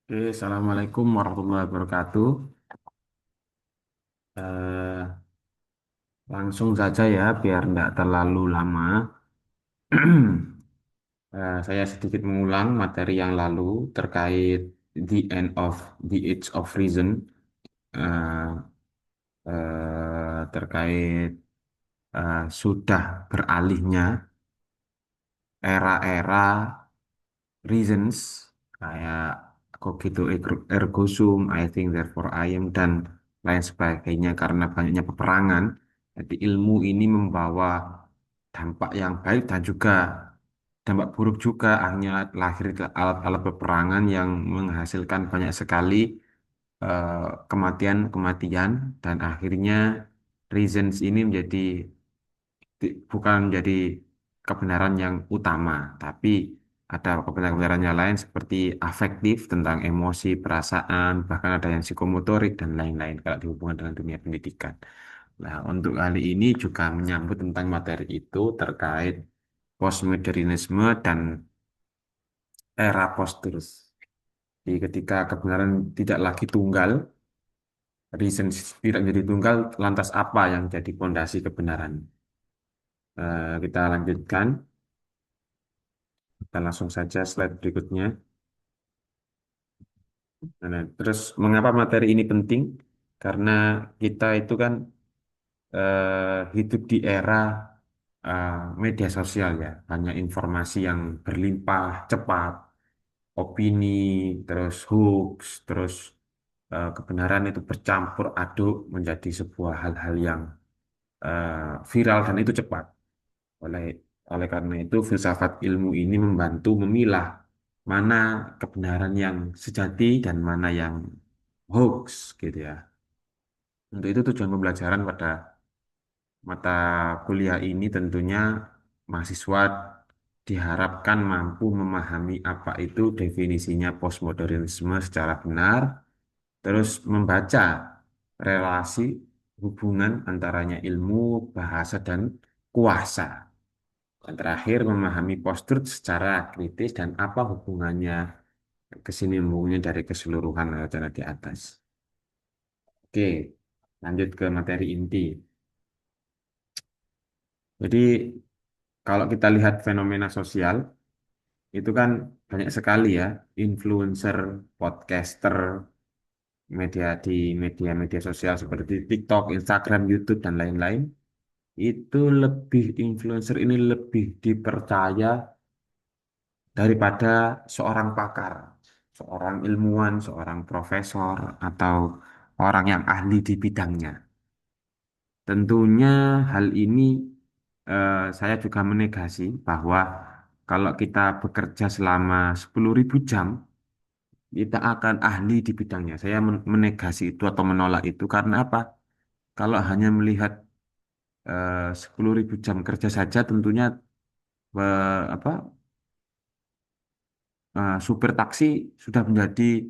Assalamualaikum warahmatullahi wabarakatuh. Eh, Langsung saja ya, biar nggak terlalu lama. Saya sedikit mengulang materi yang lalu terkait the end of the age of reason, eh, terkait sudah beralihnya era-era reasons kayak cogito ergo sum, I think therefore I am dan lain sebagainya karena banyaknya peperangan. Jadi ilmu ini membawa dampak yang baik dan juga dampak buruk juga. Akhirnya lahir alat-alat peperangan yang menghasilkan banyak sekali eh, kematian-kematian dan akhirnya reasons ini bukan menjadi kebenaran yang utama, tapi ada kebenaran-kebenaran yang lain seperti afektif tentang emosi, perasaan, bahkan ada yang psikomotorik dan lain-lain kalau dihubungkan dengan dunia pendidikan. Nah, untuk kali ini juga menyambut tentang materi itu terkait postmodernisme dan era post-truth. Jadi ketika kebenaran tidak lagi tunggal, reason tidak menjadi tunggal, lantas apa yang jadi pondasi kebenaran? Kita lanjutkan. Kita langsung saja slide berikutnya. Nah, terus mengapa materi ini penting? Karena kita itu kan hidup di era eh, media sosial ya, banyak informasi yang berlimpah, cepat, opini, terus hoax, terus kebenaran itu bercampur aduk menjadi sebuah hal-hal yang viral dan itu cepat. Oleh oleh karena itu, filsafat ilmu ini membantu memilah mana kebenaran yang sejati dan mana yang hoax gitu ya. Untuk itu tujuan pembelajaran pada mata kuliah ini tentunya mahasiswa diharapkan mampu memahami apa itu definisinya postmodernisme secara benar, terus membaca relasi hubungan antaranya ilmu, bahasa, dan kuasa. Dan terakhir, memahami postur secara kritis dan apa hubungannya kesinambungannya dari keseluruhan rencana di atas. Oke, lanjut ke materi inti. Jadi, kalau kita lihat fenomena sosial, itu kan banyak sekali ya, influencer, podcaster, di media-media sosial seperti TikTok, Instagram, YouTube, dan lain-lain. Itu lebih, influencer ini lebih dipercaya daripada seorang pakar, seorang ilmuwan, seorang profesor, atau orang yang ahli di bidangnya. Tentunya hal ini saya juga menegasi bahwa kalau kita bekerja selama 10.000 jam, kita akan ahli di bidangnya. Saya menegasi itu atau menolak itu karena apa? Kalau hanya melihat 10.000 jam kerja saja, tentunya apa supir taksi sudah menjadi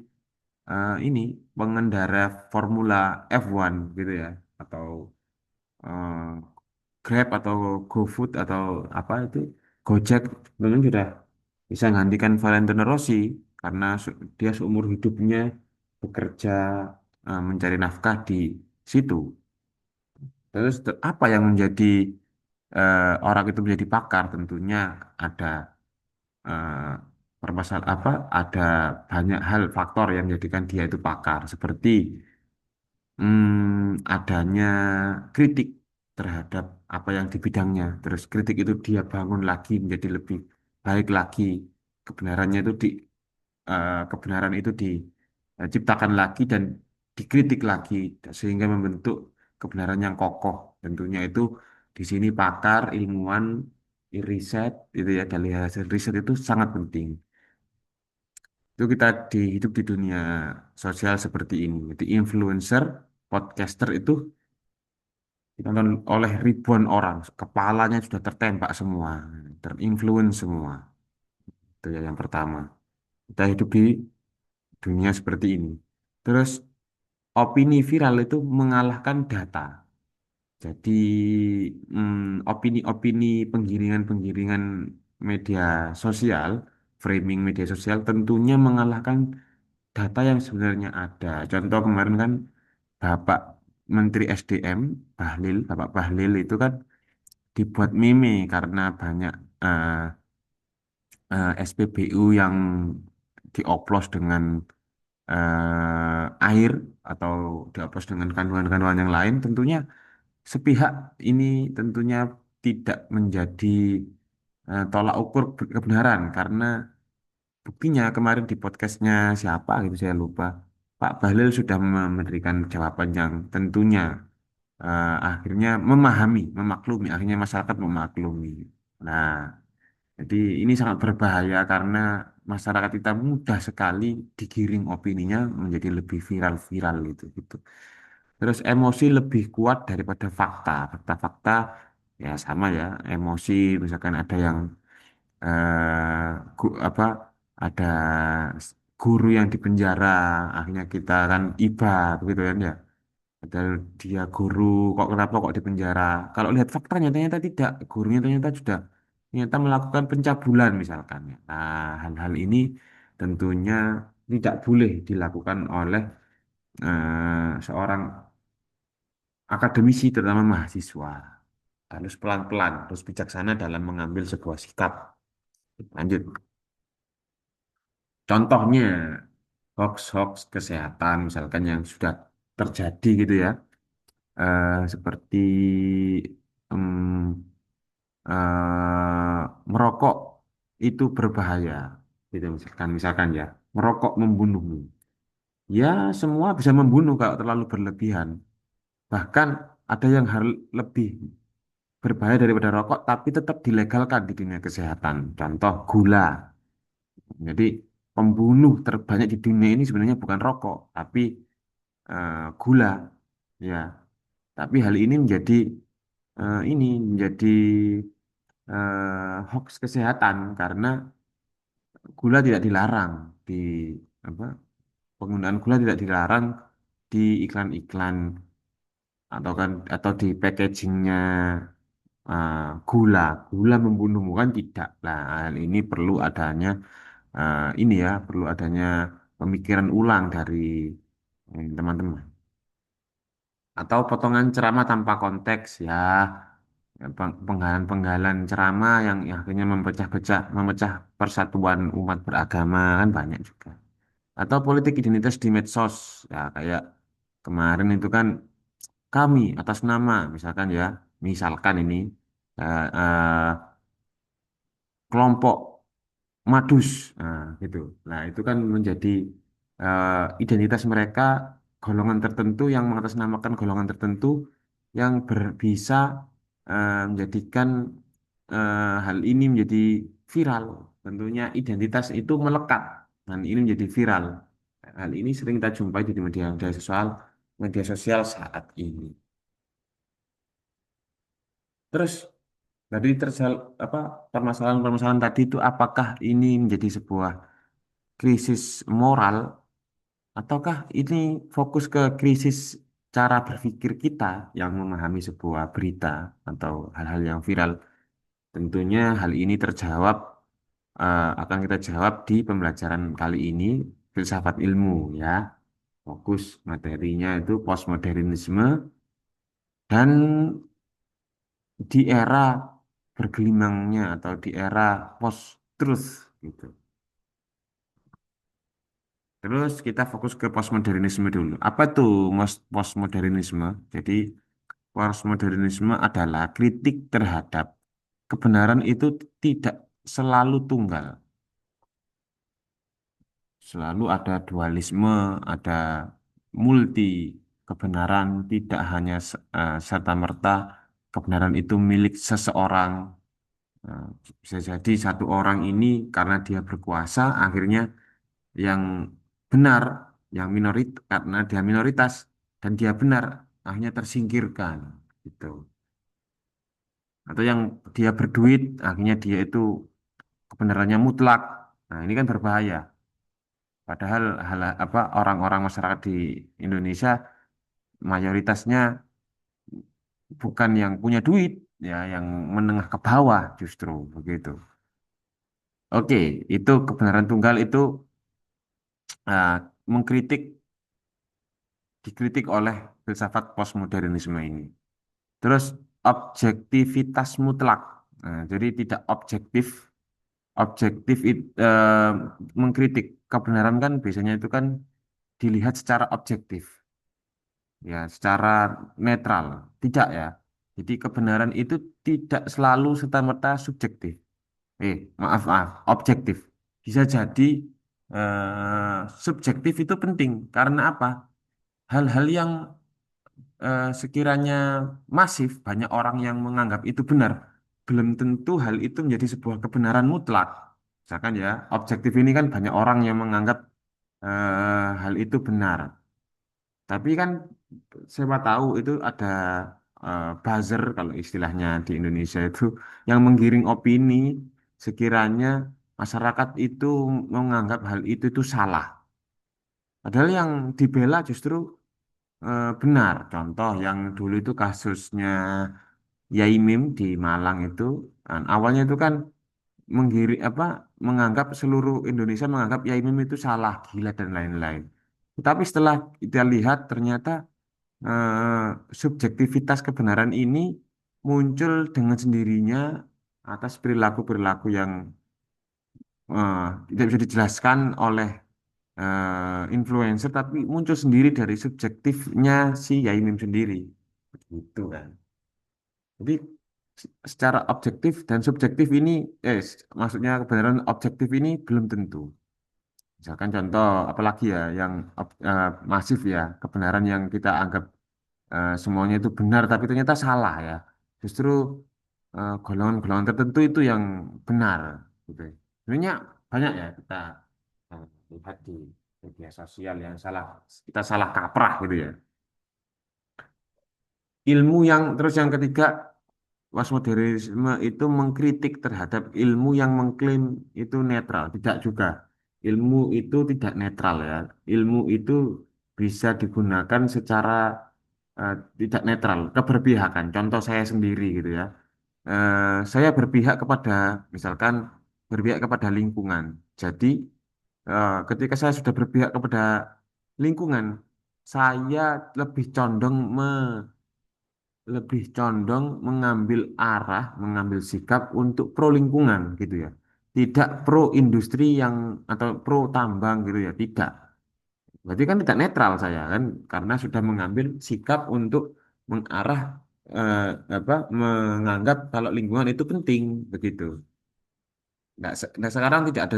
ini pengendara Formula F1 gitu ya, atau eh, Grab atau GoFood atau apa itu Gojek mungkin sudah bisa menggantikan Valentino Rossi karena dia seumur hidupnya bekerja mencari nafkah di situ. Terus apa yang menjadi orang itu menjadi pakar? Tentunya ada eh, permasalahan apa? Ada banyak hal faktor yang menjadikan dia itu pakar seperti adanya kritik terhadap apa yang di bidangnya. Terus kritik itu dia bangun lagi menjadi lebih baik lagi. Kebenarannya itu kebenaran itu diciptakan lagi dan dikritik lagi sehingga membentuk kebenaran yang kokoh. Tentunya itu di sini pakar, ilmuwan, riset itu ya dari hasil riset itu sangat penting. Itu kita hidup di dunia sosial seperti ini. Jadi influencer, podcaster itu ditonton oleh ribuan orang, kepalanya sudah tertembak semua, terinfluence semua. Itu ya yang pertama. Kita hidup di dunia seperti ini. Terus opini viral itu mengalahkan data. Jadi opini-opini penggiringan-penggiringan media sosial, framing media sosial tentunya mengalahkan data yang sebenarnya ada. Contoh kemarin kan Bapak Menteri SDM Bapak Bahlil itu kan dibuat meme karena banyak eh, SPBU yang dioplos dengan air atau dioplos dengan kandungan-kandungan yang lain. Tentunya sepihak ini tentunya tidak menjadi tolak ukur kebenaran karena buktinya kemarin di podcastnya siapa gitu saya lupa. Pak Bahlil sudah memberikan jawaban yang tentunya akhirnya memaklumi, akhirnya masyarakat memaklumi. Nah, jadi ini sangat berbahaya karena masyarakat kita mudah sekali digiring opininya menjadi lebih viral-viral gitu, gitu. Terus emosi lebih kuat daripada fakta. Fakta-fakta ya sama ya, emosi misalkan ada yang apa ada guru yang dipenjara, akhirnya kita kan iba begitu kan ya. Padahal dia guru, kok kenapa kok dipenjara? Kalau lihat faktanya ternyata tidak, gurunya ternyata melakukan pencabulan misalkan. Ya. Nah, hal-hal ini tentunya tidak boleh dilakukan oleh seorang akademisi, terutama mahasiswa. Harus pelan-pelan, harus bijaksana dalam mengambil sebuah sikap. Lanjut. Contohnya, hoax-hoax kesehatan misalkan yang sudah terjadi gitu ya. Seperti em, merokok itu berbahaya gitu misalkan ya merokok membunuhmu ya semua bisa membunuh kalau terlalu berlebihan bahkan ada yang hal lebih berbahaya daripada rokok tapi tetap dilegalkan di dunia kesehatan contoh gula jadi pembunuh terbanyak di dunia ini sebenarnya bukan rokok tapi gula ya tapi hal ini menjadi ini menjadi hoax kesehatan karena gula tidak dilarang di apa penggunaan gula tidak dilarang di iklan-iklan atau di packagingnya gula gula membunuhmu kan tidak lah hal ini perlu adanya ini ya perlu adanya pemikiran ulang dari teman-teman atau potongan ceramah tanpa konteks ya penggalan-penggalan ceramah yang akhirnya memecah persatuan umat beragama kan banyak juga atau politik identitas di medsos ya kayak kemarin itu kan kami atas nama misalkan ini eh, eh, kelompok Madus gitu nah itu kan menjadi identitas mereka golongan tertentu yang mengatasnamakan golongan tertentu yang bisa menjadikan hal ini menjadi viral tentunya identitas itu melekat dan ini menjadi viral hal ini sering kita jumpai di media sosial saat ini terus dari apa permasalahan-permasalahan tadi itu apakah ini menjadi sebuah krisis moral ataukah ini fokus ke krisis cara berpikir kita yang memahami sebuah berita atau hal-hal yang viral? Tentunya hal ini akan kita jawab di pembelajaran kali ini filsafat ilmu ya. Fokus materinya itu postmodernisme dan di era bergelimangnya atau di era post-truth gitu. Terus kita fokus ke postmodernisme dulu. Apa tuh postmodernisme? Jadi postmodernisme adalah kritik terhadap kebenaran itu tidak selalu tunggal. Selalu ada dualisme, ada multi kebenaran, tidak hanya serta-merta kebenaran itu milik seseorang. Nah, bisa jadi satu orang ini karena dia berkuasa, akhirnya yang benar, yang karena dia minoritas dan dia benar, akhirnya tersingkirkan gitu. Atau yang dia berduit, akhirnya dia itu kebenarannya mutlak. Nah, ini kan berbahaya. Padahal apa orang-orang masyarakat di Indonesia mayoritasnya bukan yang punya duit, ya, yang menengah ke bawah justru begitu. Oke, itu kebenaran tunggal itu mengkritik dikritik oleh filsafat postmodernisme ini. Terus objektivitas mutlak. Nah, jadi tidak objektif, objektif mengkritik kebenaran kan biasanya itu kan dilihat secara objektif, ya, secara netral. Tidak ya. Jadi kebenaran itu tidak selalu serta-merta subjektif. Maaf, objektif. Bisa jadi subjektif itu penting karena apa? Hal-hal yang sekiranya masif, banyak orang yang menganggap itu benar, belum tentu hal itu menjadi sebuah kebenaran mutlak. Misalkan ya, objektif ini kan banyak orang yang menganggap hal itu benar. Tapi kan siapa tahu itu ada buzzer kalau istilahnya di Indonesia itu yang menggiring opini sekiranya masyarakat itu menganggap hal itu salah. Padahal yang dibela justru benar. Contoh yang dulu itu kasusnya Yai Mim di Malang itu kan, awalnya itu kan menganggap seluruh Indonesia menganggap Yai Mim itu salah, gila dan lain-lain. Tapi setelah kita lihat ternyata subjektivitas kebenaran ini muncul dengan sendirinya atas perilaku-perilaku yang eh, tidak bisa dijelaskan oleh influencer, tapi muncul sendiri dari subjektifnya si Yai Mim sendiri. Gitu kan. Jadi secara objektif dan subjektif ini, maksudnya kebenaran objektif ini belum tentu. Misalkan contoh, apalagi ya yang masif ya, kebenaran yang kita anggap semuanya itu benar, tapi ternyata salah ya. Justru golongan-golongan tertentu itu yang benar, gitu. Sebenarnya banyak ya kita lihat di media sosial yang kita salah kaprah gitu ya. Ilmu yang terus yang ketiga, postmodernisme itu mengkritik terhadap ilmu yang mengklaim itu netral. Tidak juga. Ilmu itu tidak netral ya. Ilmu itu bisa digunakan secara eh, tidak netral, keberpihakan. Contoh saya sendiri gitu ya. Saya berpihak kepada, misalkan berpihak kepada lingkungan. Jadi ketika saya sudah berpihak kepada lingkungan, saya lebih condong lebih condong mengambil arah, mengambil sikap untuk pro lingkungan gitu ya. Tidak pro industri yang atau pro tambang gitu ya, tidak. Berarti kan tidak netral saya kan karena sudah mengambil sikap untuk mengarah eh, menganggap kalau lingkungan itu penting begitu. Nah, sekarang tidak ada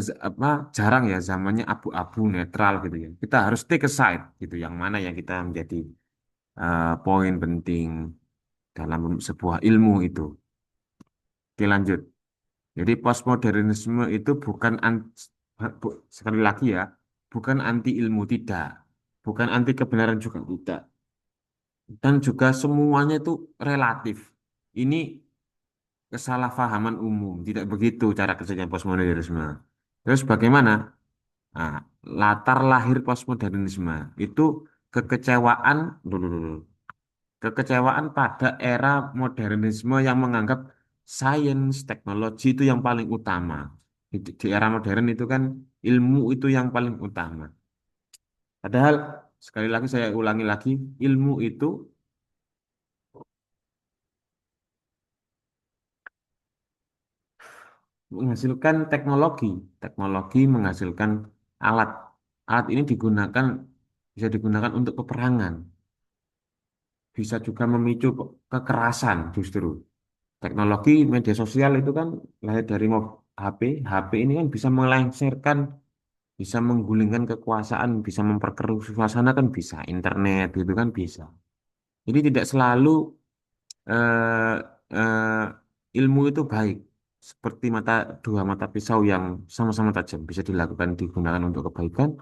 jarang ya zamannya abu-abu netral gitu ya. Kita harus take a side gitu yang mana yang kita menjadi poin penting dalam sebuah ilmu itu. Oke, lanjut. Jadi postmodernisme itu sekali lagi ya, bukan anti ilmu tidak, bukan anti kebenaran juga tidak, dan juga semuanya itu relatif. Ini kesalahpahaman umum, tidak begitu cara kerjanya postmodernisme. Terus bagaimana? Nah, latar lahir postmodernisme itu kekecewaan dulu dulu. Kekecewaan pada era modernisme yang menganggap sains, teknologi itu yang paling utama. Di era modern itu kan ilmu itu yang paling utama. Padahal sekali lagi saya ulangi lagi, ilmu itu menghasilkan teknologi. Teknologi menghasilkan alat. Alat ini bisa digunakan untuk peperangan. Bisa juga memicu kekerasan justru. Teknologi media sosial itu kan lahir dari HP. HP ini kan bisa melengsarkan, bisa menggulingkan kekuasaan, bisa memperkeruh suasana kan bisa. Internet itu kan bisa. Jadi tidak selalu eh, ilmu itu baik. Seperti dua mata pisau yang sama-sama tajam. Bisa digunakan untuk kebaikan.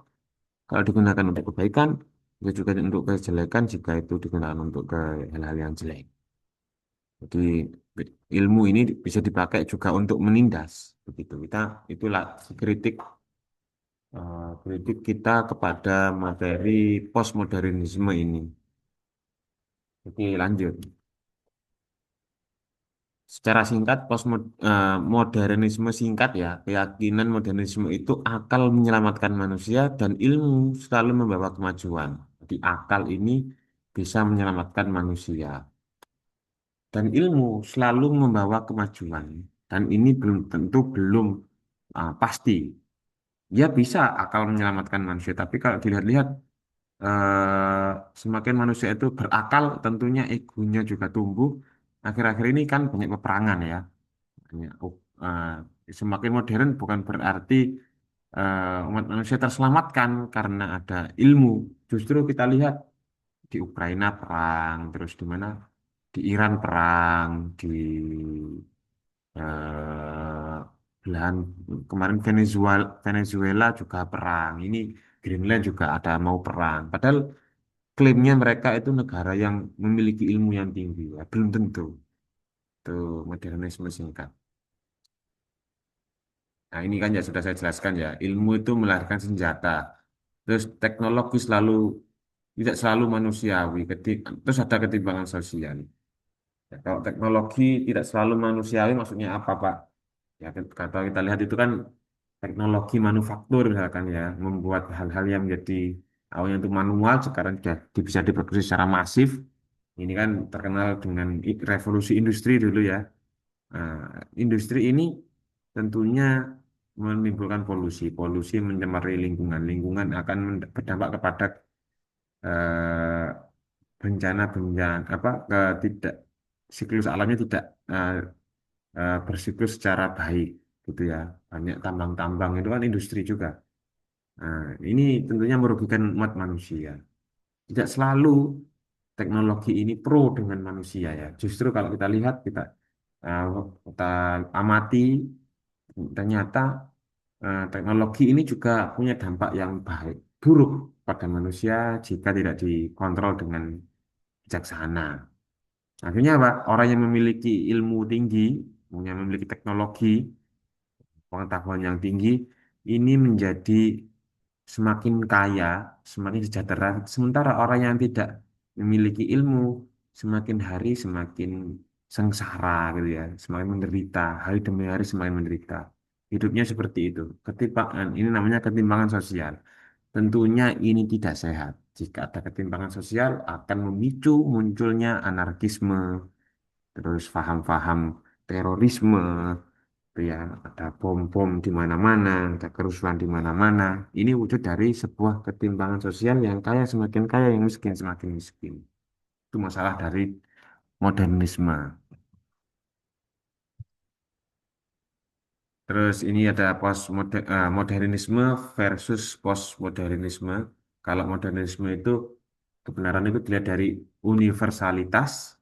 Kalau digunakan untuk kebaikan, bisa juga untuk kejelekan jika itu digunakan untuk hal-hal yang jelek. Jadi ilmu ini bisa dipakai juga untuk menindas. Begitu. Itulah kritik kita kepada materi postmodernisme ini. Oke, lanjut. Secara singkat, modernisme singkat ya, keyakinan modernisme itu akal menyelamatkan manusia dan ilmu selalu membawa kemajuan. Jadi akal ini bisa menyelamatkan manusia dan ilmu selalu membawa kemajuan. Dan ini belum tentu belum pasti. Ya bisa akal menyelamatkan manusia, tapi kalau dilihat-lihat semakin manusia itu berakal, tentunya egonya juga tumbuh. Akhir-akhir ini kan banyak peperangan ya. Banyak, semakin modern bukan berarti umat manusia terselamatkan karena ada ilmu. Justru kita lihat di Ukraina perang, terus di mana? Di Iran perang, di eh, belahan kemarin Venezuela juga perang. Ini Greenland juga ada mau perang. Padahal klaimnya mereka itu negara yang memiliki ilmu yang tinggi. Ya, belum tentu. Itu modernisme singkat. Nah, ini kan ya sudah saya jelaskan ya. Ilmu itu melahirkan senjata. Terus teknologi selalu tidak selalu manusiawi. Terus ada ketimbangan sosial. Ya, kalau teknologi tidak selalu manusiawi, maksudnya apa, Pak? Ya, kalau kita lihat itu kan teknologi manufaktur misalkan ya, membuat hal-hal yang menjadi awalnya itu manual, sekarang sudah bisa diproduksi secara masif. Ini kan terkenal dengan revolusi industri dulu ya. Nah, industri ini tentunya menimbulkan polusi. Polusi mencemari lingkungan. Lingkungan akan berdampak kepada eh, bencana-bencana apa tidak siklus alamnya tidak eh, bersiklus secara baik gitu ya. Banyak tambang-tambang itu kan industri juga. Nah, ini tentunya merugikan umat manusia. Tidak selalu teknologi ini pro dengan manusia ya. Justru kalau kita lihat eh, kita amati ternyata teknologi ini juga punya dampak yang baik buruk pada manusia jika tidak dikontrol dengan bijaksana. Akhirnya apa? Orang yang memiliki ilmu tinggi, yang memiliki teknologi, pengetahuan yang tinggi, ini menjadi semakin kaya, semakin sejahtera. Sementara orang yang tidak memiliki ilmu, semakin hari semakin sengsara gitu ya, semakin menderita, hari demi hari semakin menderita. Hidupnya seperti itu. Ketimpangan, ini namanya ketimpangan sosial. Tentunya ini tidak sehat. Jika ada ketimpangan sosial, akan memicu munculnya anarkisme, terus paham-paham terorisme, itu ya, ada bom-bom di mana-mana, ada kerusuhan di mana-mana. Ini wujud dari sebuah ketimpangan sosial yang kaya semakin kaya, yang miskin semakin miskin. Itu masalah dari modernisme. Terus ini ada modernisme versus postmodernisme. Kalau modernisme itu kebenaran itu dilihat dari universalitas,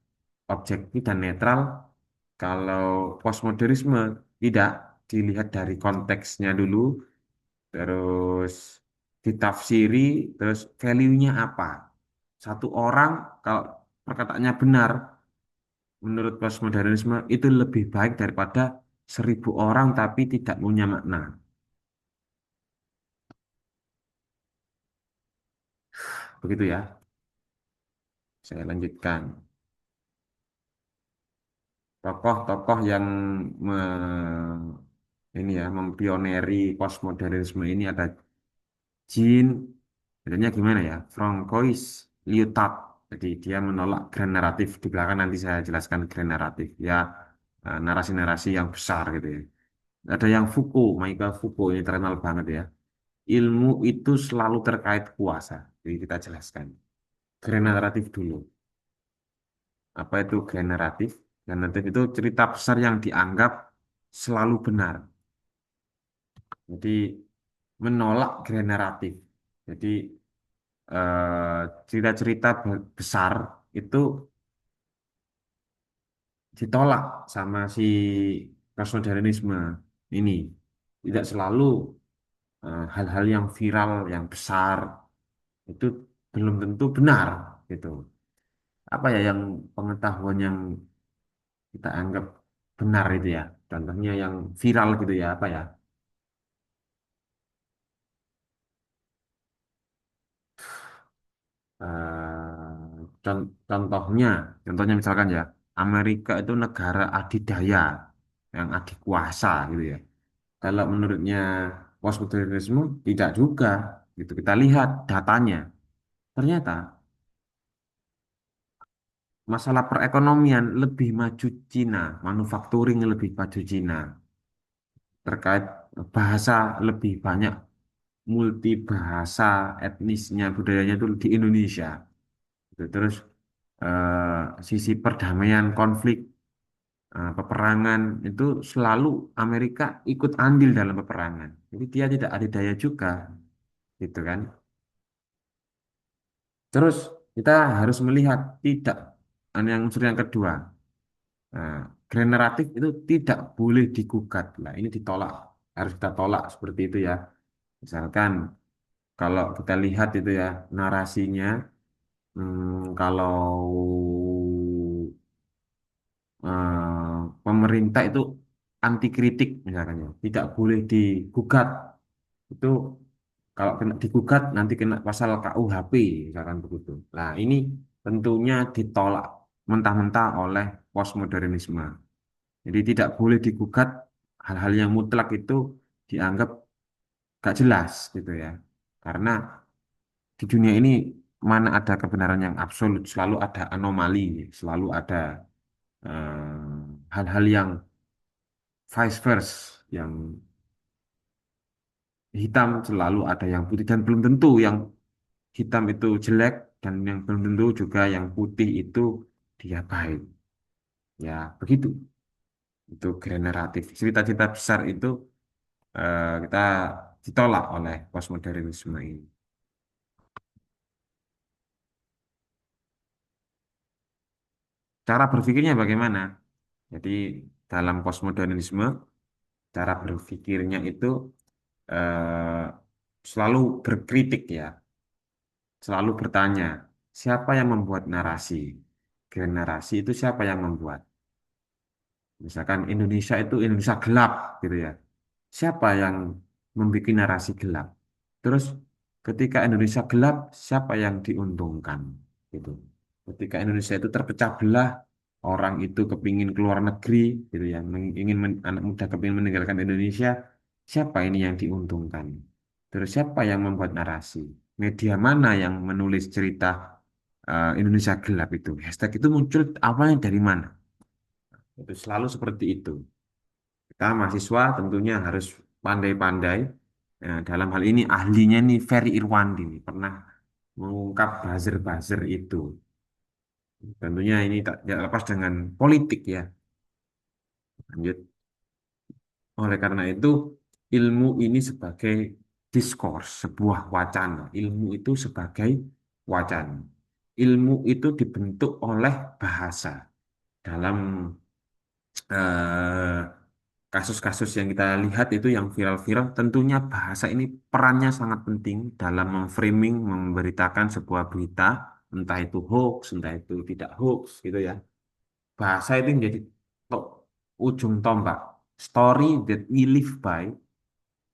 objektif dan netral. Kalau postmodernisme tidak dilihat dari konteksnya dulu, terus ditafsiri, terus value-nya apa. Satu orang kalau perkataannya benar, menurut postmodernisme itu lebih baik daripada 1.000 orang tapi tidak punya makna. Begitu ya. Saya lanjutkan. Tokoh-tokoh yang ini ya mempioneri postmodernisme ini ada Jean, bedanya gimana ya? Francois Lyotard. Jadi dia menolak grand naratif. Di belakang nanti saya jelaskan grand naratif. Ya, narasi-narasi yang besar gitu ya. Ada yang Foucault, Michael Foucault ini terkenal banget ya. Ilmu itu selalu terkait kuasa. Jadi kita jelaskan. Grand naratif dulu. Apa itu grand naratif? Grand naratif itu cerita besar yang dianggap selalu benar. Jadi menolak grand naratif. Jadi cerita-cerita besar itu ditolak sama si postmodernisme ini. Tidak selalu hal-hal yang viral, yang besar itu belum tentu benar gitu. Apa ya yang pengetahuan yang kita anggap benar itu ya. Contohnya yang viral gitu ya, apa ya? Contohnya, contohnya misalkan ya. Amerika itu negara adidaya, yang adikuasa gitu ya. Kalau menurutnya postmodernisme tidak juga, gitu. Kita lihat datanya. Ternyata masalah perekonomian lebih maju Cina, manufacturing lebih maju Cina. Terkait bahasa lebih banyak multi bahasa etnisnya budayanya itu di Indonesia. Gitu. Terus sisi perdamaian konflik peperangan itu selalu Amerika ikut andil dalam peperangan. Jadi dia tidak adidaya juga, gitu kan? Terus kita harus melihat tidak yang unsur yang kedua, nah, generatif itu tidak boleh digugat. Lah ini ditolak, harus kita tolak seperti itu ya. Misalkan kalau kita lihat itu ya narasinya, kalau pemerintah itu anti kritik misalkan ya, tidak boleh digugat. Itu kalau kena digugat nanti kena pasal KUHP misalkan begitu. Nah, ini tentunya ditolak mentah-mentah oleh postmodernisme. Jadi tidak boleh digugat, hal-hal yang mutlak itu dianggap gak jelas gitu ya. Karena di dunia ini mana ada kebenaran yang absolut, selalu ada anomali, selalu ada hal-hal yang vice versa, yang hitam selalu ada yang putih, dan belum tentu yang hitam itu jelek, dan yang belum tentu juga yang putih itu dia baik. Ya, begitu. Itu generatif. Cita-cita besar itu kita ditolak oleh postmodernisme ini. Cara berpikirnya bagaimana? Jadi dalam postmodernisme, cara berpikirnya itu eh, selalu berkritik ya, selalu bertanya, siapa yang membuat narasi? Generasi itu siapa yang membuat? Misalkan Indonesia itu Indonesia gelap gitu ya. Siapa yang membuat narasi gelap? Terus ketika Indonesia gelap, siapa yang diuntungkan? Gitu. Ketika Indonesia itu terpecah belah, orang itu kepingin keluar negeri, gitu ya, anak muda kepingin meninggalkan Indonesia, siapa ini yang diuntungkan? Terus siapa yang membuat narasi? Media mana yang menulis cerita Indonesia gelap itu? Hashtag itu muncul awalnya dari mana? Itu selalu seperti itu. Kita mahasiswa tentunya harus pandai-pandai. Nah, dalam hal ini ahlinya nih Ferry Irwandi nih, pernah mengungkap buzzer-buzzer itu. Tentunya ini tidak lepas dengan politik ya. Lanjut. Oleh karena itu, ilmu ini sebagai diskurs, sebuah wacana. Ilmu itu sebagai wacana. Ilmu itu dibentuk oleh bahasa. Dalam eh, kasus-kasus yang kita lihat itu yang viral-viral, tentunya bahasa ini perannya sangat penting dalam memframing, memberitakan sebuah berita, entah itu hoax, entah itu tidak hoax, gitu ya. Bahasa itu menjadi to- ujung tombak. Story that we live by,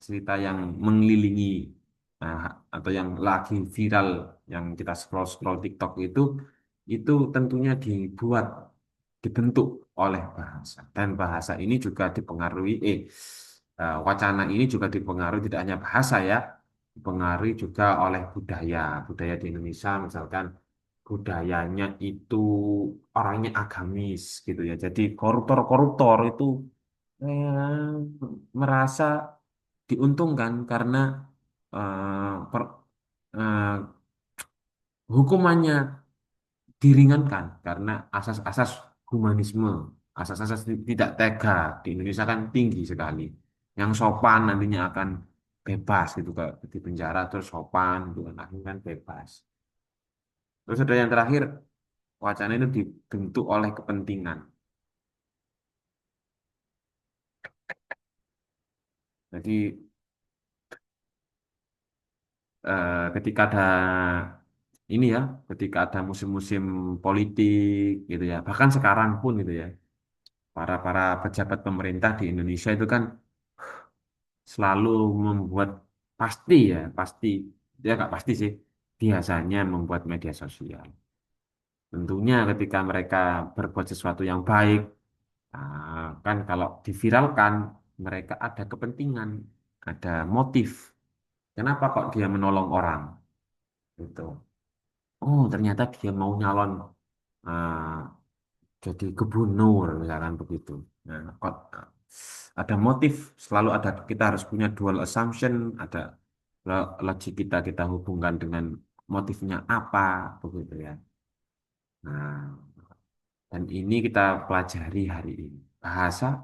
cerita yang mengelilingi nah, atau yang lagi viral, yang kita scroll-scroll TikTok itu tentunya dibentuk oleh bahasa. Dan bahasa ini juga dipengaruhi, wacana ini juga dipengaruhi tidak hanya bahasa ya, dipengaruhi juga oleh budaya. Budaya di Indonesia misalkan budayanya itu orangnya agamis gitu ya. Jadi koruptor-koruptor itu merasa diuntungkan karena eh, hukumannya diringankan karena asas-asas humanisme, asas-asas tidak tega di Indonesia kan tinggi sekali. Yang sopan nantinya akan bebas gitu ke di penjara terus sopan gitu kan akhirnya kan bebas. Terus ada yang terakhir, wacana itu dibentuk oleh kepentingan. Jadi ketika ada ini ya, ketika ada musim-musim politik gitu ya, bahkan sekarang pun gitu ya, para para pejabat pemerintah di Indonesia itu kan selalu membuat pasti ya, pasti dia nggak pasti sih, biasanya membuat media sosial. Tentunya ketika mereka berbuat sesuatu yang baik, kan kalau diviralkan, mereka ada kepentingan, ada motif. Kenapa kok dia menolong orang? Gitu. Oh, ternyata dia mau nyalon ah, jadi gubernur, misalkan begitu. Nah, kok ada motif, selalu ada, kita harus punya dual assumption, ada logik kita hubungkan dengan motifnya apa, begitu ya. Nah, dan ini kita pelajari hari ini. Bahasa,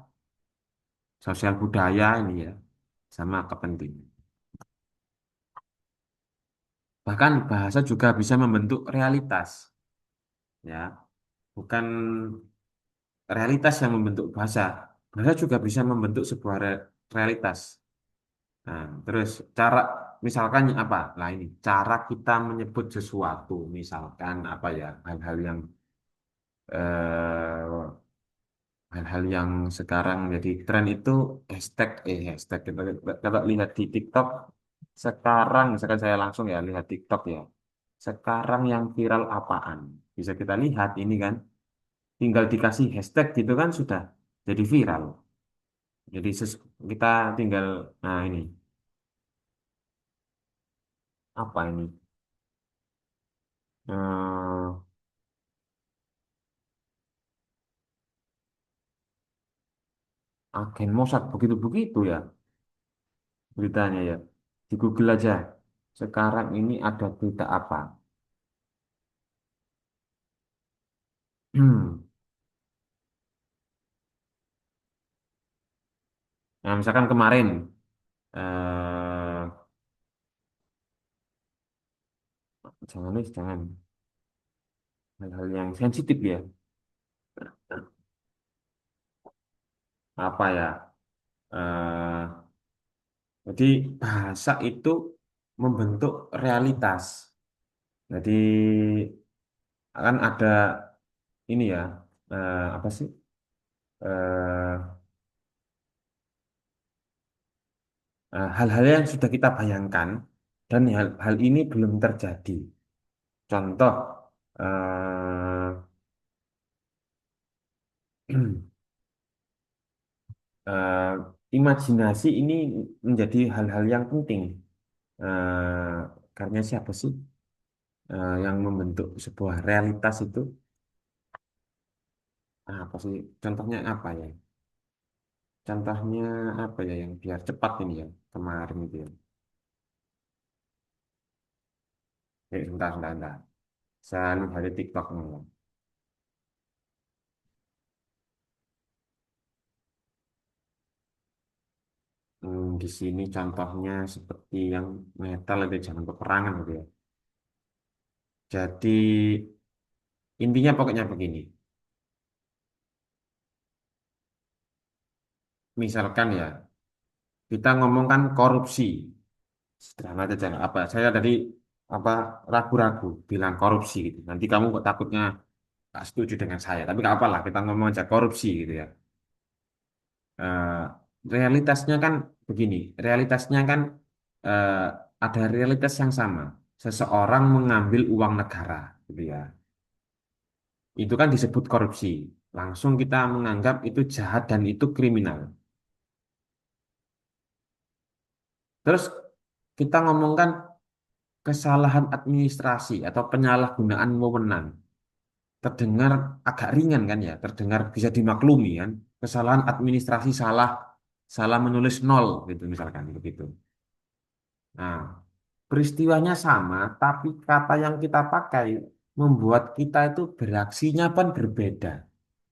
sosial budaya ini ya, sama kepentingan. Bahkan bahasa juga bisa membentuk realitas, ya. Bukan realitas yang membentuk bahasa. Bahasa juga bisa membentuk sebuah realitas. Nah, terus cara, misalkan apa? Nah ini, cara kita menyebut sesuatu, misalkan apa ya, hal-hal yang eh, hal-hal yang sekarang jadi tren itu hashtag kita kalau lihat di TikTok sekarang, misalkan saya langsung ya lihat TikTok ya, sekarang yang viral apaan, bisa kita lihat ini kan, tinggal dikasih hashtag gitu kan sudah jadi viral, jadi kita tinggal, nah ini apa ini, eh, agen Mossad begitu-begitu ya beritanya ya, di Google aja sekarang ini ada berita apa. Nah, misalkan kemarin jangan nih, jangan hal-hal yang sensitif ya. Apa ya? eh jadi bahasa itu membentuk realitas. Jadi akan ada ini ya, apa sih? eh hal-hal yang sudah kita bayangkan dan hal ini belum terjadi. Contoh, eh eh, imajinasi ini menjadi hal-hal yang penting. Karena siapa sih yang membentuk sebuah realitas itu? Apa sih? Contohnya apa ya? Contohnya apa ya yang biar cepat ini ya kemarin itu ya. Sebentar. Saya lihat di TikTok nih, ya. Di sini contohnya seperti yang metal itu jangan peperangan gitu ya. Jadi intinya pokoknya begini. Misalkan ya kita ngomongkan korupsi. Sederhana aja jangan apa. Saya tadi apa ragu-ragu bilang korupsi gitu. Nanti kamu kok takutnya nggak setuju dengan saya. Tapi nggak apa-lah kita ngomong aja korupsi gitu ya. eh, Realitasnya kan begini, realitasnya kan eh, ada realitas yang sama. Seseorang mengambil uang negara, gitu ya. Itu kan disebut korupsi. Langsung kita menganggap itu jahat dan itu kriminal. Terus kita ngomongkan kesalahan administrasi atau penyalahgunaan wewenang. Terdengar agak ringan kan ya, terdengar bisa dimaklumi kan. Kesalahan administrasi salah, salah menulis nol gitu misalkan begitu. Nah, peristiwanya sama, tapi kata yang kita pakai membuat kita itu bereaksinya pun berbeda.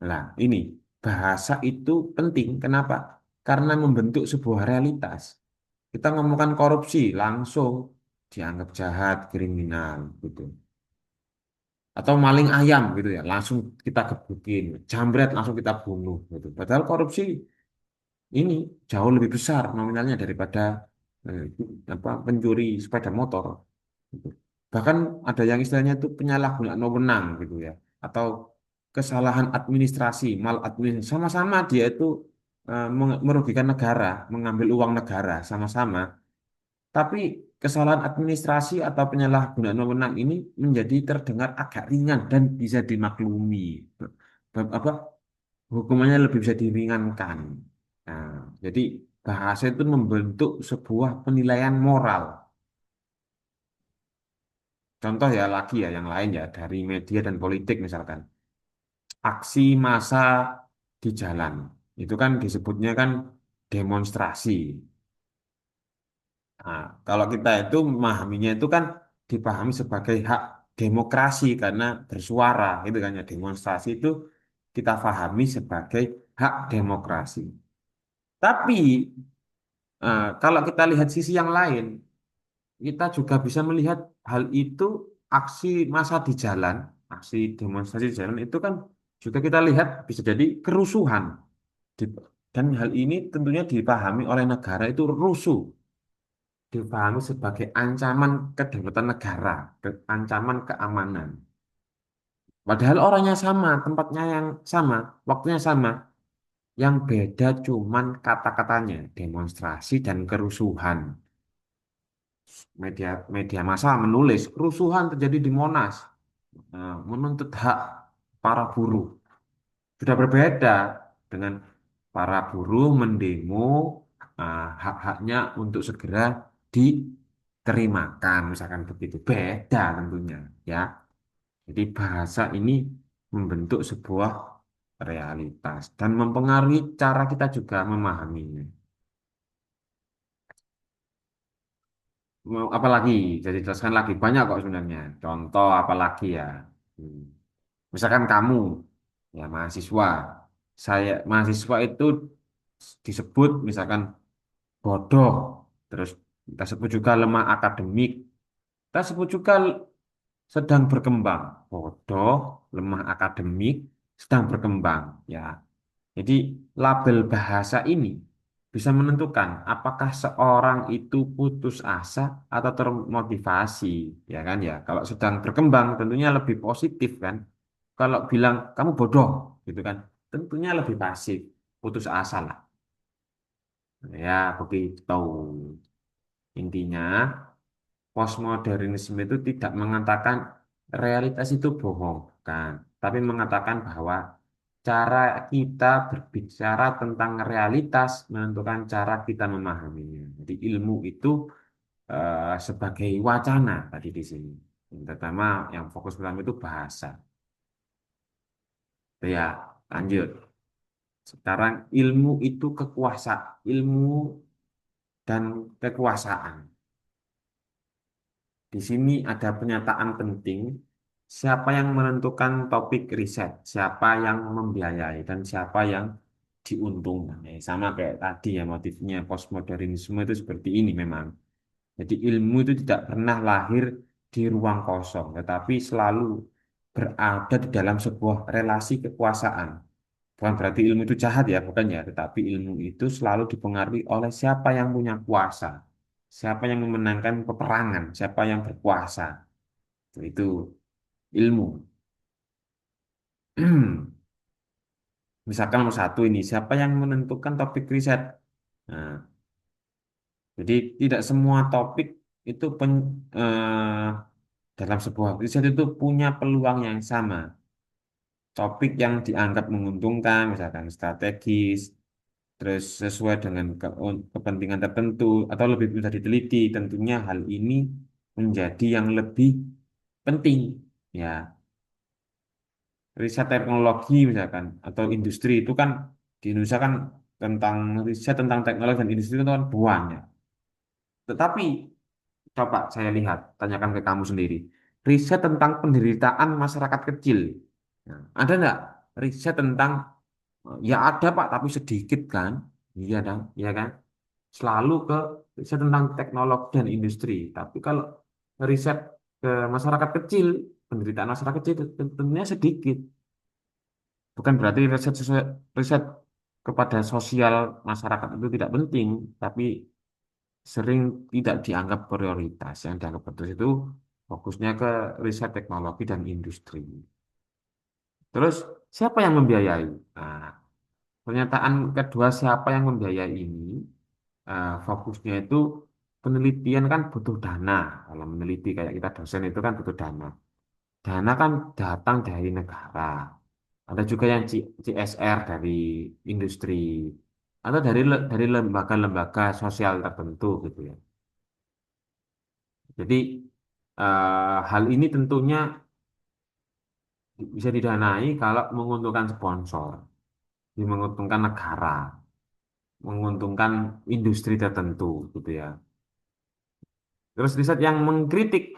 Nah, ini bahasa itu penting. Kenapa? Karena membentuk sebuah realitas. Kita ngomongkan korupsi, langsung dianggap jahat, kriminal, gitu. Atau maling ayam, gitu ya, langsung kita gebukin. Jambret, langsung kita bunuh, gitu. Padahal korupsi ini jauh lebih besar nominalnya daripada eh, apa pencuri sepeda motor gitu. Bahkan ada yang istilahnya itu penyalahgunaan wewenang gitu ya, atau kesalahan administrasi, maladministrasi, sama-sama dia itu merugikan negara, mengambil uang negara sama-sama, tapi kesalahan administrasi atau penyalahgunaan wewenang ini menjadi terdengar agak ringan dan bisa dimaklumi. Apa hukumannya lebih bisa diringankan. Nah, jadi bahasa itu membentuk sebuah penilaian moral. Contoh ya lagi ya yang lain ya dari media dan politik misalkan aksi massa di jalan itu kan disebutnya kan demonstrasi. Nah, kalau kita itu memahaminya itu kan dipahami sebagai hak demokrasi karena bersuara itu kan ya demonstrasi itu kita pahami sebagai hak demokrasi. Tapi kalau kita lihat sisi yang lain, kita juga bisa melihat hal itu aksi massa di jalan, aksi demonstrasi di jalan itu kan juga kita lihat bisa jadi kerusuhan. Di- Dan hal ini tentunya dipahami oleh negara itu rusuh, dipahami sebagai ancaman kedaulatan negara, ancaman keamanan. Padahal orangnya sama, tempatnya yang sama, waktunya sama, yang beda cuman kata-katanya, demonstrasi dan kerusuhan. Media media massa menulis kerusuhan terjadi di Monas, menuntut hak para buruh. Sudah berbeda dengan para buruh mendemo hak-haknya untuk segera diterimakan, misalkan begitu. Beda tentunya, ya. Jadi bahasa ini membentuk sebuah realitas dan mempengaruhi cara kita juga memahaminya. Mau apa lagi? Jadi jelaskan lagi banyak kok sebenarnya. Contoh apa lagi ya? Hmm. Misalkan kamu ya mahasiswa, saya mahasiswa itu disebut misalkan bodoh, terus kita sebut juga lemah akademik, kita sebut juga sedang berkembang, bodoh, lemah akademik, sedang berkembang, ya. Jadi label bahasa ini bisa menentukan apakah seorang itu putus asa atau termotivasi, ya kan ya. Kalau sedang berkembang tentunya lebih positif kan. Kalau bilang kamu bodoh, gitu kan, tentunya lebih pasif, putus asa lah. Ya begitu. Intinya postmodernisme itu tidak mengatakan realitas itu bohong, kan? Tapi mengatakan bahwa cara kita berbicara tentang realitas menentukan cara kita memahaminya. Jadi ilmu itu sebagai wacana tadi di sini. Yang pertama yang fokus pertama itu bahasa. Itu ya, lanjut. Sekarang ilmu itu kekuasaan, ilmu dan kekuasaan. Di sini ada pernyataan penting, siapa yang menentukan topik riset, siapa yang membiayai, dan siapa yang diuntungkan. Sama kayak tadi ya motifnya postmodernisme itu seperti ini memang. Jadi ilmu itu tidak pernah lahir di ruang kosong, tetapi selalu berada di dalam sebuah relasi kekuasaan. Bukan berarti ilmu itu jahat ya, bukan ya, tetapi ilmu itu selalu dipengaruhi oleh siapa yang punya kuasa, siapa yang memenangkan peperangan, siapa yang berkuasa. Itu ilmu. Misalkan nomor satu ini, siapa yang menentukan topik riset? Nah, jadi tidak semua topik itu dalam sebuah riset itu punya peluang yang sama. Topik yang dianggap menguntungkan, misalkan strategis, terus sesuai dengan kepentingan tertentu atau lebih mudah diteliti, tentunya hal ini menjadi yang lebih penting. Ya, riset teknologi misalkan atau industri itu kan di Indonesia kan tentang riset tentang teknologi dan industri itu kan banyak. Tetapi coba saya lihat, tanyakan ke kamu sendiri. Riset tentang penderitaan masyarakat kecil. Nah, ada nggak riset tentang ya ada Pak, tapi sedikit kan? Iya dong, iya kan? Selalu ke riset tentang teknologi dan industri. Tapi kalau riset ke masyarakat kecil, penderitaan masyarakat kecil tentunya sedikit. Bukan berarti riset kepada sosial masyarakat itu tidak penting, tapi sering tidak dianggap prioritas. Yang dianggap prioritas itu fokusnya ke riset teknologi dan industri. Terus siapa yang membiayai? Nah, pernyataan kedua siapa yang membiayai ini fokusnya itu penelitian kan butuh dana. Kalau meneliti kayak kita dosen itu kan butuh dana. Dana kan datang dari negara. Ada juga yang CSR dari industri atau dari lembaga-lembaga sosial tertentu gitu ya. Jadi hal ini tentunya bisa didanai kalau menguntungkan sponsor, menguntungkan negara, menguntungkan industri tertentu gitu ya. Terus riset yang mengkritik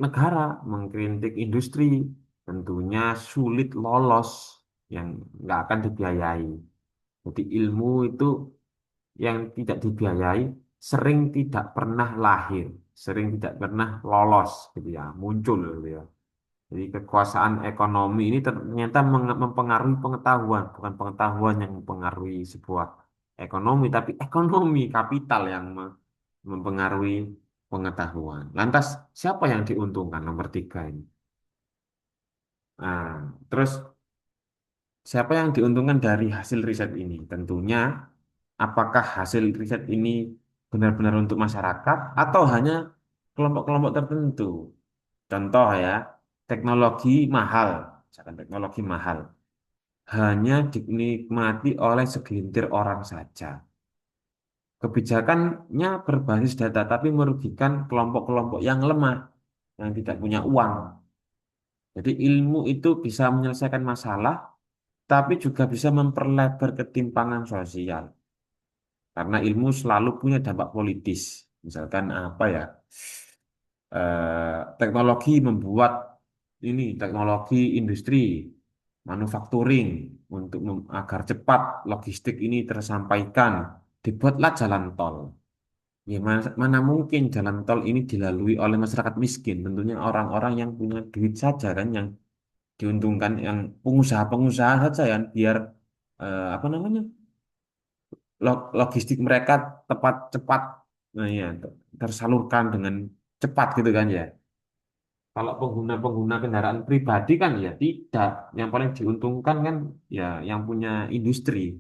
negara, mengkritik industri, tentunya sulit lolos yang nggak akan dibiayai. Jadi ilmu itu yang tidak dibiayai sering tidak pernah lahir, sering tidak pernah lolos gitu ya, muncul gitu ya. Jadi kekuasaan ekonomi ini ternyata mempengaruhi pengetahuan, bukan pengetahuan yang mempengaruhi sebuah ekonomi, tapi ekonomi kapital yang mempengaruhi pengetahuan. Lantas siapa yang diuntungkan nomor tiga ini? Nah, terus siapa yang diuntungkan dari hasil riset ini? Tentunya apakah hasil riset ini benar-benar untuk masyarakat atau hanya kelompok-kelompok tertentu? Contoh ya, teknologi mahal, misalkan teknologi mahal, hanya dinikmati oleh segelintir orang saja. Kebijakannya berbasis data, tapi merugikan kelompok-kelompok yang lemah, yang tidak punya uang. Jadi ilmu itu bisa menyelesaikan masalah, tapi juga bisa memperlebar ketimpangan sosial. Karena ilmu selalu punya dampak politis. Misalkan apa ya? Teknologi membuat ini teknologi industri manufacturing untuk agar cepat logistik ini tersampaikan dibuatlah jalan tol. Ya, mana mungkin jalan tol ini dilalui oleh masyarakat miskin, tentunya orang-orang yang punya duit saja kan yang diuntungkan, yang pengusaha-pengusaha saja kan biar apa namanya logistik mereka tepat cepat, nah ya tersalurkan dengan cepat gitu kan ya. Kalau pengguna-pengguna kendaraan pribadi kan ya tidak. Yang paling diuntungkan kan ya yang punya industri.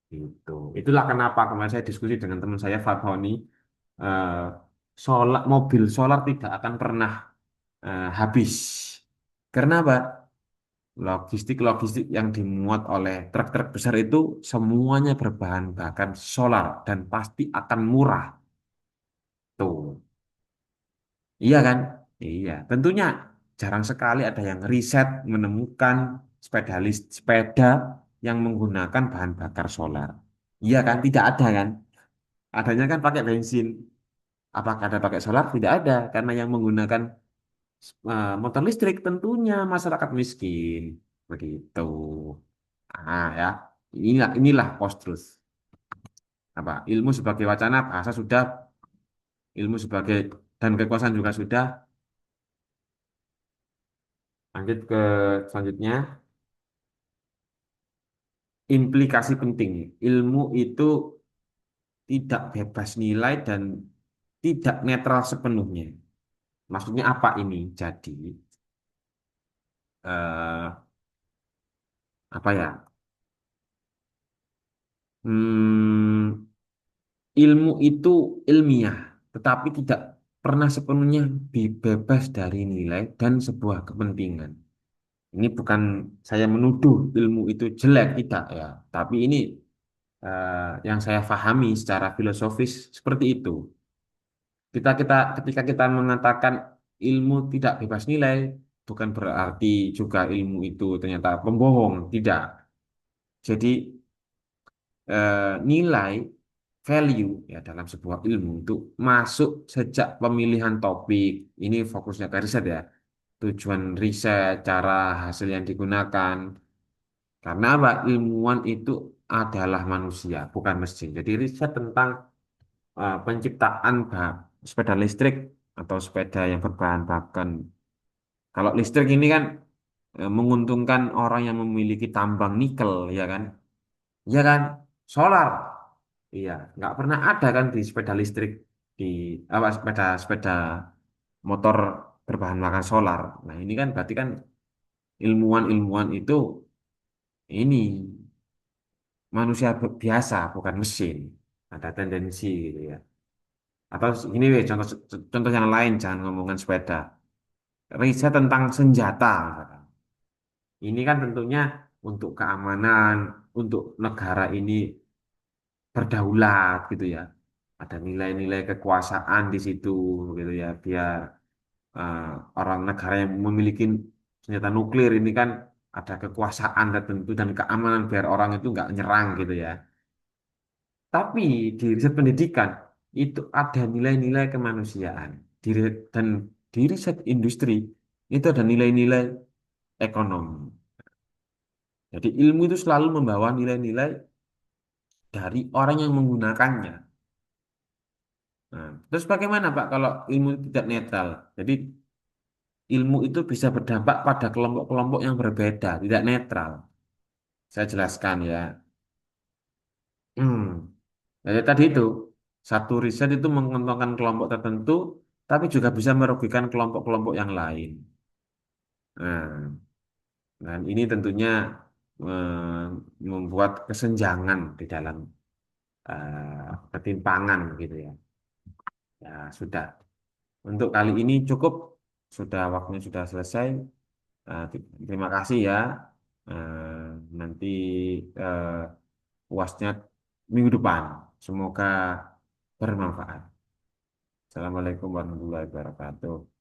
Gitu. Itulah kenapa kemarin saya diskusi dengan teman saya Fatoni, eh, mobil solar tidak akan pernah habis. Karena apa? Logistik-logistik yang dimuat oleh truk-truk besar itu semuanya berbahan bakar solar dan pasti akan murah. Tuh. Iya kan? Iya, tentunya jarang sekali ada yang riset menemukan sepeda yang menggunakan bahan bakar solar. Iya kan? Tidak ada kan? Adanya kan pakai bensin. Apakah ada pakai solar? Tidak ada, karena yang menggunakan motor listrik tentunya masyarakat miskin. Begitu. Ya. Inilah post-truth. Apa? Ilmu sebagai wacana, bahasa sudah, ilmu sebagai dan kekuasaan juga sudah. Lanjut ke selanjutnya. Implikasi penting. Ilmu itu tidak bebas nilai dan tidak netral sepenuhnya. Maksudnya apa ini? Jadi, eh, apa ya? Hmm, ilmu itu ilmiah, tetapi tidak pernah sepenuhnya bebas dari nilai dan sebuah kepentingan. Ini bukan saya menuduh ilmu itu jelek, tidak ya. Tapi ini yang saya pahami secara filosofis seperti itu. Ketika kita mengatakan ilmu tidak bebas nilai, bukan berarti juga ilmu itu ternyata pembohong, tidak. Jadi nilai value ya dalam sebuah ilmu itu masuk sejak pemilihan topik. Ini fokusnya ke riset ya. Tujuan riset, cara hasil yang digunakan. Karena apa? Ilmuwan itu adalah manusia, bukan mesin. Jadi riset tentang penciptaan sepeda listrik atau sepeda yang berbahan bakar. Kalau listrik ini kan menguntungkan orang yang memiliki tambang nikel, ya kan? Ya kan? Solar. Iya, nggak pernah ada kan di sepeda listrik di apa sepeda sepeda motor berbahan bakar solar. Nah, ini kan berarti kan ilmuwan-ilmuwan itu ini manusia biasa, bukan mesin. ada tendensi gitu ya. Atau ini weh, contoh contoh yang lain, jangan ngomongin sepeda. Riset tentang senjata, misalkan. Ini kan tentunya untuk keamanan, untuk negara ini berdaulat gitu ya. Ada nilai-nilai kekuasaan di situ gitu ya. Biar eh, orang negara yang memiliki senjata nuklir ini kan ada kekuasaan tertentu dan keamanan biar orang itu nggak nyerang gitu ya. Tapi di riset pendidikan itu ada nilai-nilai kemanusiaan. Dan di riset industri itu ada nilai-nilai ekonomi. Jadi ilmu itu selalu membawa nilai-nilai dari orang yang menggunakannya. Nah, terus bagaimana Pak kalau ilmu itu tidak netral? Jadi ilmu itu bisa berdampak pada kelompok-kelompok yang berbeda, tidak netral. Saya jelaskan ya. Hmm. Jadi tadi itu, satu riset itu menguntungkan kelompok tertentu, tapi juga bisa merugikan kelompok-kelompok yang lain. Nah, dan ini tentunya membuat kesenjangan di dalam ketimpangan gitu ya. Ya, sudah. Untuk kali ini cukup, sudah waktunya sudah selesai. Terima kasih ya. Nanti UASnya minggu depan. Semoga bermanfaat. Assalamualaikum warahmatullahi wabarakatuh.